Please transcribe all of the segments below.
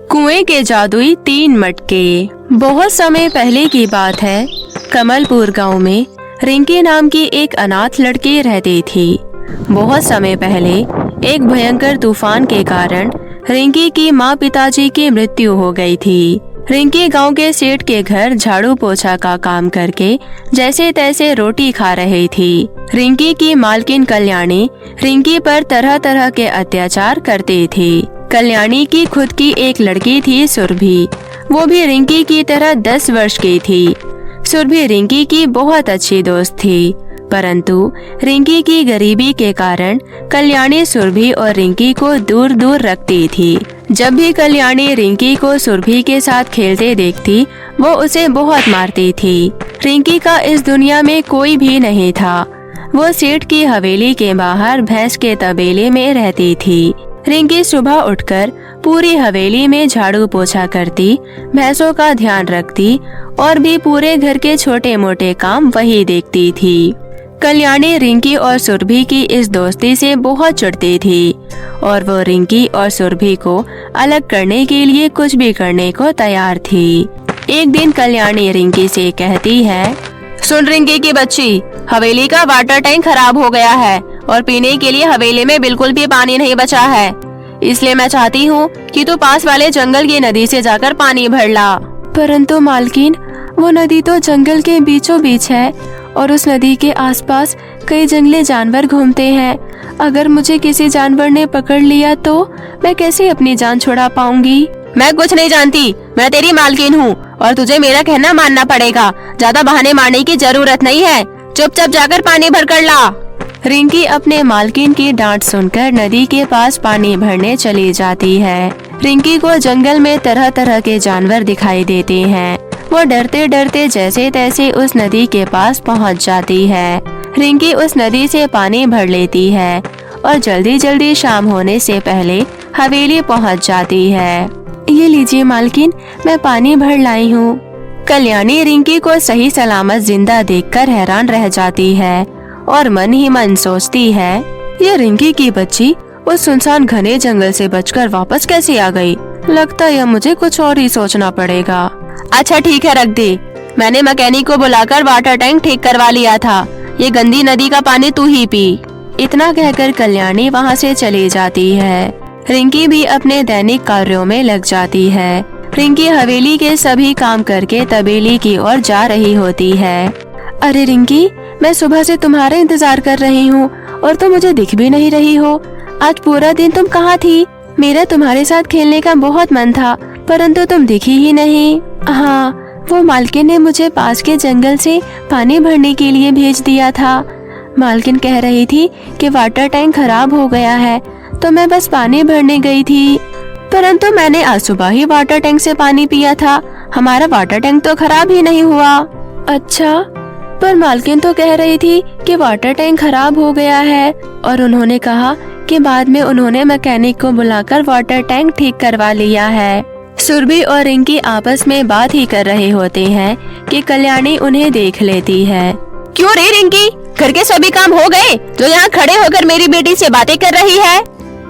कुएं के जादुई 3 मटके। बहुत समय पहले की बात है। कमलपुर गांव में रिंकी नाम की एक अनाथ लड़की रहती थी। बहुत समय पहले एक भयंकर तूफान के कारण रिंकी की माँ पिताजी की मृत्यु हो गई थी। रिंकी गांव के सेठ के घर झाड़ू पोछा का काम करके जैसे तैसे रोटी खा रही थी। रिंकी की मालकिन कल्याणी रिंकी पर तरह तरह के अत्याचार करती थी। कल्याणी की खुद की एक लड़की थी सुरभि। वो भी रिंकी की तरह 10 वर्ष की थी। सुरभि रिंकी की बहुत अच्छी दोस्त थी, परंतु रिंकी की गरीबी के कारण कल्याणी सुरभि और रिंकी को दूर दूर रखती थी। जब भी कल्याणी रिंकी को सुरभि के साथ खेलते देखती, वो उसे बहुत मारती थी। रिंकी का इस दुनिया में कोई भी नहीं था। वो सेठ की हवेली के बाहर भैंस के तबेले में रहती थी। रिंकी सुबह उठकर पूरी हवेली में झाड़ू पोछा करती, भैंसों का ध्यान रखती और भी पूरे घर के छोटे मोटे काम वही देखती थी। कल्याणी रिंकी और सुरभि की इस दोस्ती से बहुत चिढ़ती थी और वो रिंकी और सुरभि को अलग करने के लिए कुछ भी करने को तैयार थी। एक दिन कल्याणी रिंकी से कहती है, सुन रिंकी की बच्ची, हवेली का वाटर टैंक खराब हो गया है और पीने के लिए हवेली में बिल्कुल भी पानी नहीं बचा है। इसलिए मैं चाहती हूँ कि तू पास वाले जंगल की नदी से जाकर पानी भर ला। परंतु मालकिन, वो नदी तो जंगल के बीचों बीच है और उस नदी के आसपास कई जंगली जानवर घूमते हैं। अगर मुझे किसी जानवर ने पकड़ लिया तो मैं कैसे अपनी जान छुड़ा पाऊंगी? मैं कुछ नहीं जानती, मैं तेरी मालकिन हूँ और तुझे मेरा कहना मानना पड़ेगा। ज्यादा बहाने मारने की जरूरत नहीं है, चुपचाप जाकर पानी भर कर ला। रिंकी अपने मालकिन की डांट सुनकर नदी के पास पानी भरने चली जाती है। रिंकी को जंगल में तरह तरह के जानवर दिखाई देते हैं। वो डरते डरते जैसे तैसे उस नदी के पास पहुंच जाती है। रिंकी उस नदी से पानी भर लेती है और जल्दी जल्दी शाम होने से पहले हवेली पहुंच जाती है। ये लीजिए मालकिन, मैं पानी भर लाई हूँ। कल्याणी रिंकी को सही सलामत जिंदा देखकर हैरान रह जाती है और मन ही मन सोचती है, ये रिंकी की बच्ची उस सुनसान घने जंगल से बचकर वापस कैसे आ गई? लगता है मुझे कुछ और ही सोचना पड़ेगा। अच्छा ठीक है, रख दे। मैंने मैकेनिक को बुलाकर वाटर टैंक ठीक करवा लिया था। ये गंदी नदी का पानी तू ही पी। इतना कहकर कल्याणी वहाँ से चली जाती है। रिंकी भी अपने दैनिक कार्यों में लग जाती है। रिंकी हवेली के सभी काम करके तबेले की ओर जा रही होती है। अरे रिंकी, मैं सुबह से तुम्हारा इंतजार कर रही हूँ और तुम मुझे दिख भी नहीं रही हो। आज पूरा दिन तुम कहाँ थी? मेरा तुम्हारे साथ खेलने का बहुत मन था, परंतु तुम दिखी ही नहीं। हाँ, वो मालकिन ने मुझे पास के जंगल से पानी भरने के लिए भेज दिया था। मालकिन कह रही थी कि वाटर टैंक खराब हो गया है, तो मैं बस पानी भरने गई थी। परंतु मैंने आज सुबह ही वाटर टैंक से पानी पिया था। हमारा वाटर टैंक तो खराब ही नहीं हुआ। अच्छा, पर मालकिन तो कह रही थी कि वाटर टैंक खराब हो गया है और उन्होंने कहा कि बाद में उन्होंने मैकेनिक को बुलाकर वाटर टैंक ठीक करवा लिया है। सुरभि और रिंकी आपस में बात ही कर रहे होते हैं कि कल्याणी उन्हें देख लेती है। क्यों रे रिंकी, घर के सभी काम हो गए जो यहाँ खड़े होकर मेरी बेटी से बातें कर रही है?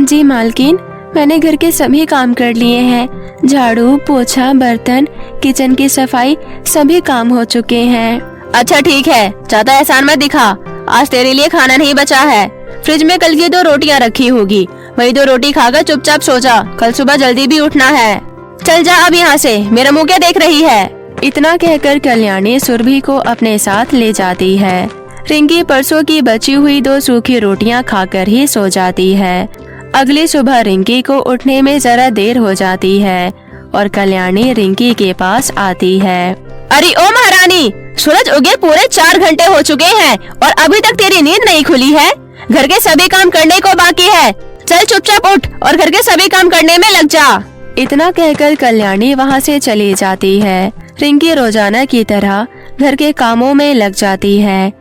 जी मालकिन, मैंने घर के सभी काम कर लिए हैं। झाड़ू पोछा, बर्तन, किचन की सफाई, सभी काम हो चुके हैं। अच्छा ठीक है, ज्यादा एहसान मत दिखा। आज तेरे लिए खाना नहीं बचा है। फ्रिज में कल की 2 रोटियां रखी होगी, वही 2 रोटी खाकर चुपचाप सो जा। कल सुबह जल्दी भी उठना है। चल जा अब यहाँ से, मेरा मुँह क्या देख रही है? इतना कहकर कल्याणी सुरभि को अपने साथ ले जाती है। रिंकी परसों की बची हुई 2 सूखी रोटियां खाकर ही सो जाती है। अगली सुबह रिंकी को उठने में जरा देर हो जाती है और कल्याणी रिंकी के पास आती है। अरे ओ महारानी, सूरज उगे पूरे 4 घंटे हो चुके हैं और अभी तक तेरी नींद नहीं खुली है। घर के सभी काम करने को बाकी है। चल चुपचाप उठ और घर के सभी काम करने में लग जा। इतना कहकर कल्याणी वहाँ से चली जाती है। रिंकी रोजाना की तरह घर के कामों में लग जाती है।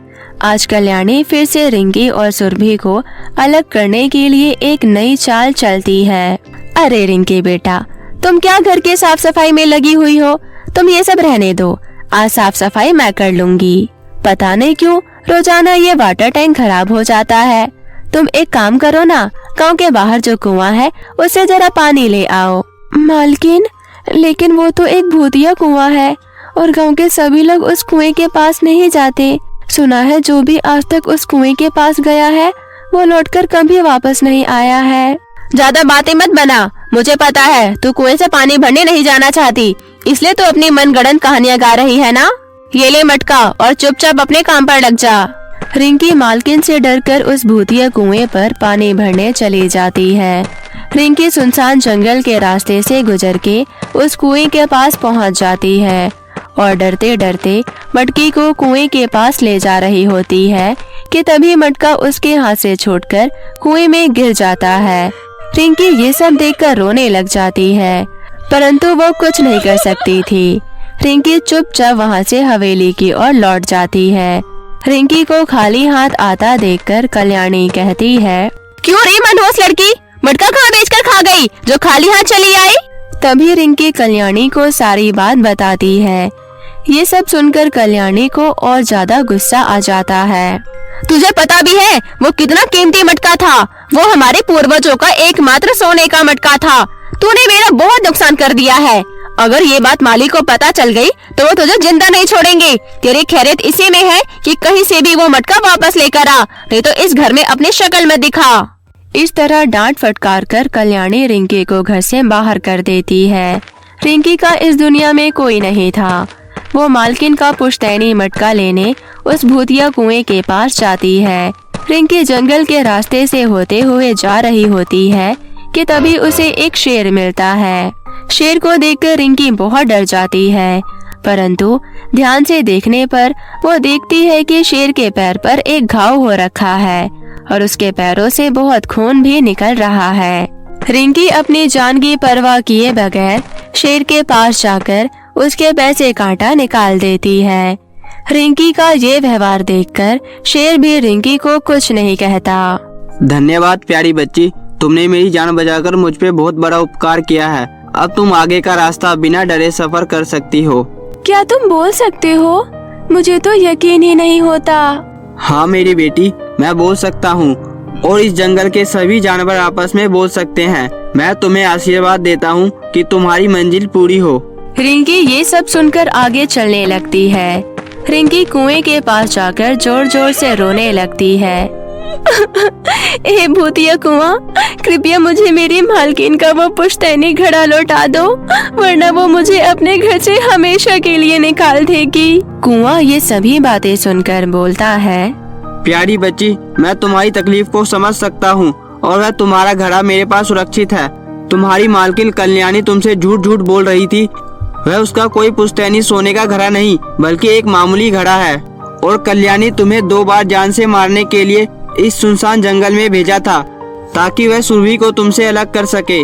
आज कल्याणी फिर से रिंकी और सुरभि को अलग करने के लिए एक नई चाल चलती है। अरे रिंकी बेटा, तुम क्या घर के साफ सफाई में लगी हुई हो? तुम ये सब रहने दो, आज साफ सफाई मैं कर लूंगी। पता नहीं क्यों रोजाना ये वाटर टैंक खराब हो जाता है। तुम एक काम करो ना, गांव के बाहर जो कुआं है उससे जरा पानी ले आओ। मालकिन, लेकिन वो तो एक भूतिया कुआं है और गांव के सभी लोग उस कुएं के पास नहीं जाते। सुना है जो भी आज तक उस कुएं के पास गया है वो लौटकर कभी वापस नहीं आया है। ज्यादा बातें मत बना, मुझे पता है तू कुएं से पानी भरने नहीं जाना चाहती, इसलिए तू अपनी मनगढ़ंत कहानियां गा रही है ना। ये ले मटका और चुपचाप अपने काम पर लग जा। रिंकी मालकिन से डरकर उस भूतिया कुएं पर पानी भरने चली जाती है। रिंकी सुनसान जंगल के रास्ते से गुजर के उस कुएं के पास पहुंच जाती है और डरते डरते मटकी को कुएं के पास ले जा रही होती है कि तभी मटका उसके हाथ से छूटकर कुएं में गिर जाता है। रिंकी ये सब देखकर रोने लग जाती है, परंतु वो कुछ नहीं कर सकती थी। रिंकी चुपचाप वहां से हवेली की ओर लौट जाती है। रिंकी को खाली हाथ आता देखकर कल्याणी कहती है, क्यों रे मनहूस लड़की, मटका कहाँ बेचकर खा गई जो खाली हाथ चली आई। तभी रिंकी कल्याणी को सारी बात बताती है। ये सब सुनकर कल्याणी को और ज्यादा गुस्सा आ जाता है। तुझे पता भी है वो कितना कीमती मटका था, वो हमारे पूर्वजों का एकमात्र सोने का मटका था। तूने मेरा बहुत नुकसान कर दिया है। अगर ये बात मालिक को पता चल गई तो वो तुझे जिंदा नहीं छोड़ेंगे। तेरी खैरियत इसी में है कि कहीं से भी वो मटका वापस लेकर आ, नहीं तो इस घर में अपनी शक्ल मत दिखा। इस तरह डांट फटकार कर कल्याणी रिंकी को घर से बाहर कर देती है। रिंकी का इस दुनिया में कोई नहीं था। वो मालकिन का पुश्तैनी मटका लेने उस भूतिया कुएं के पास जाती है। रिंकी जंगल के रास्ते से होते हुए जा रही होती है कि तभी उसे एक शेर मिलता है। शेर को देखकर रिंकी बहुत डर जाती है, परंतु ध्यान से देखने पर वो देखती है कि शेर के पैर पर एक घाव हो रखा है और उसके पैरों से बहुत खून भी निकल रहा है। रिंकी अपनी जान की परवाह किए बगैर शेर के पास जाकर उसके पैर से कांटा निकाल देती है। रिंकी का ये व्यवहार देखकर शेर भी रिंकी को कुछ नहीं कहता। धन्यवाद प्यारी बच्ची, तुमने मेरी जान बचाकर मुझ पे बहुत बड़ा उपकार किया है। अब तुम आगे का रास्ता बिना डरे सफर कर सकती हो। क्या तुम बोल सकते हो? मुझे तो यकीन ही नहीं होता। हाँ मेरी बेटी, मैं बोल सकता हूँ और इस जंगल के सभी जानवर आपस में बोल सकते हैं। मैं तुम्हें आशीर्वाद देता हूँ कि तुम्हारी मंजिल पूरी हो। रिंकी ये सब सुनकर आगे चलने लगती है। रिंकी कुएं के पास जाकर जोर जोर से रोने लगती है। ए भूतिया कुआं, कृपया मुझे मेरी मालकिन का वो पुश्तैनी घड़ा लौटा दो, वरना वो मुझे अपने घर से हमेशा के लिए निकाल देगी। कुआं ये सभी बातें सुनकर बोलता है, प्यारी बच्ची, मैं तुम्हारी तकलीफ को समझ सकता हूँ और वह तुम्हारा घड़ा मेरे पास सुरक्षित है। तुम्हारी मालकिन कल्याणी तुमसे झूठ झूठ बोल रही थी। वह उसका कोई पुश्तैनी सोने का घड़ा नहीं बल्कि एक मामूली घड़ा है और कल्याणी तुम्हें 2 बार जान से मारने के लिए इस सुनसान जंगल में भेजा था ताकि वह सुरभि को तुमसे अलग कर सके।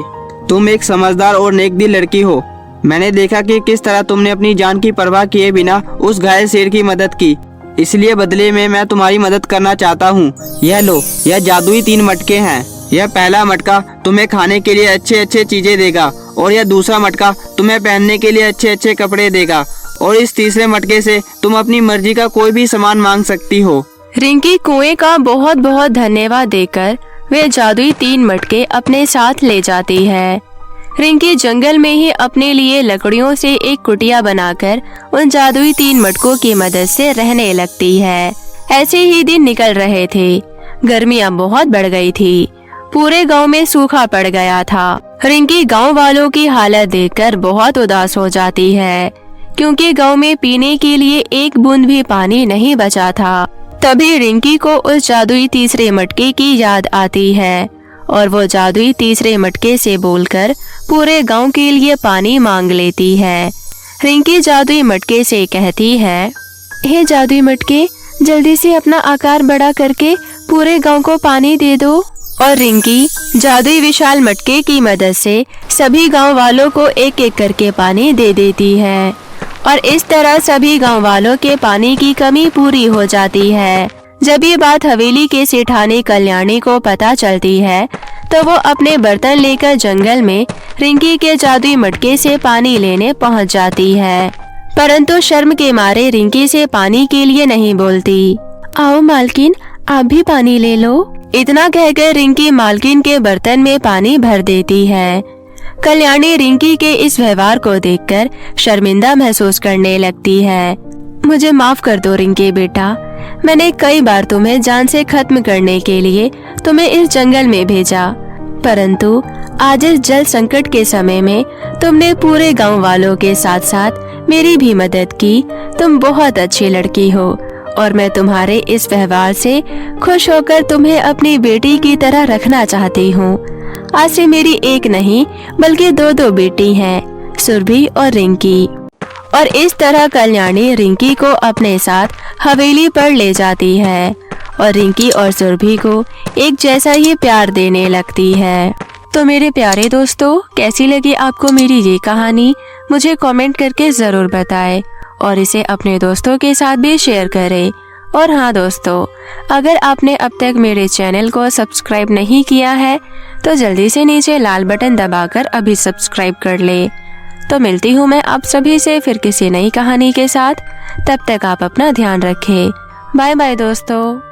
तुम एक समझदार और नेक दिल लड़की हो। मैंने देखा कि किस तरह तुमने अपनी जान की परवाह किए बिना उस घायल शेर की मदद की, इसलिए बदले में मैं तुम्हारी मदद करना चाहता हूँ। यह लो, यह जादुई 3 मटके हैं। यह पहला मटका तुम्हें खाने के लिए अच्छे अच्छे चीजें देगा और यह दूसरा मटका तुम्हें पहनने के लिए अच्छे अच्छे कपड़े देगा और इस तीसरे मटके से तुम अपनी मर्जी का कोई भी सामान मांग सकती हो। रिंकी कुएं का बहुत बहुत धन्यवाद देकर वे जादुई 3 मटके अपने साथ ले जाती है। रिंकी जंगल में ही अपने लिए लकड़ियों से एक कुटिया बनाकर उन जादुई 3 मटकों की मदद से रहने लगती है। ऐसे ही दिन निकल रहे थे। गर्मियां बहुत बढ़ गई थी। पूरे गांव में सूखा पड़ गया था। रिंकी गांव वालों की हालत देखकर बहुत उदास हो जाती है, क्योंकि गांव में पीने के लिए एक बूंद भी पानी नहीं बचा था। तभी रिंकी को उस जादुई तीसरे मटके की याद आती है और वो जादुई तीसरे मटके से बोलकर पूरे गांव के लिए पानी मांग लेती है। रिंकी जादुई मटके से कहती है, हे जादुई मटके, जल्दी से अपना आकार बड़ा करके पूरे गांव को पानी दे दो। और रिंकी जादुई विशाल मटके की मदद से सभी गांव वालों को एक एक करके पानी दे देती है और इस तरह सभी गांव वालों के पानी की कमी पूरी हो जाती है। जब ये बात हवेली के सेठानी कल्याणी को पता चलती है तो वो अपने बर्तन लेकर जंगल में रिंकी के जादुई मटके से पानी लेने पहुंच जाती है, परंतु शर्म के मारे रिंकी से पानी के लिए नहीं बोलती। आओ मालकिन, आप भी पानी ले लो। इतना कहकर रिंकी मालकिन के बर्तन में पानी भर देती है। कल्याणी रिंकी के इस व्यवहार को देखकर शर्मिंदा महसूस करने लगती है। मुझे माफ कर दो रिंकी बेटा, मैंने कई बार तुम्हें जान से खत्म करने के लिए तुम्हें इस जंगल में भेजा, परंतु आज इस जल संकट के समय में तुमने पूरे गांव वालों के साथ साथ मेरी भी मदद की। तुम बहुत अच्छी लड़की हो और मैं तुम्हारे इस व्यवहार से खुश होकर तुम्हें अपनी बेटी की तरह रखना चाहती हूँ। आज से मेरी एक नहीं बल्कि दो बेटी हैं, सुरभि और रिंकी। और इस तरह कल्याणी रिंकी को अपने साथ हवेली पर ले जाती है और रिंकी और सुरभि को एक जैसा ही प्यार देने लगती है। तो मेरे प्यारे दोस्तों, कैसी लगी आपको मेरी ये कहानी? मुझे कमेंट करके ज़रूर बताएं और इसे अपने दोस्तों के साथ भी शेयर करें। और हाँ दोस्तों, अगर आपने अब तक मेरे चैनल को सब्सक्राइब नहीं किया है तो जल्दी से नीचे लाल बटन दबाकर अभी सब्सक्राइब कर ले। तो मिलती हूँ मैं आप सभी से फिर किसी नई कहानी के साथ। तब तक आप अपना ध्यान रखें। बाय बाय दोस्तों।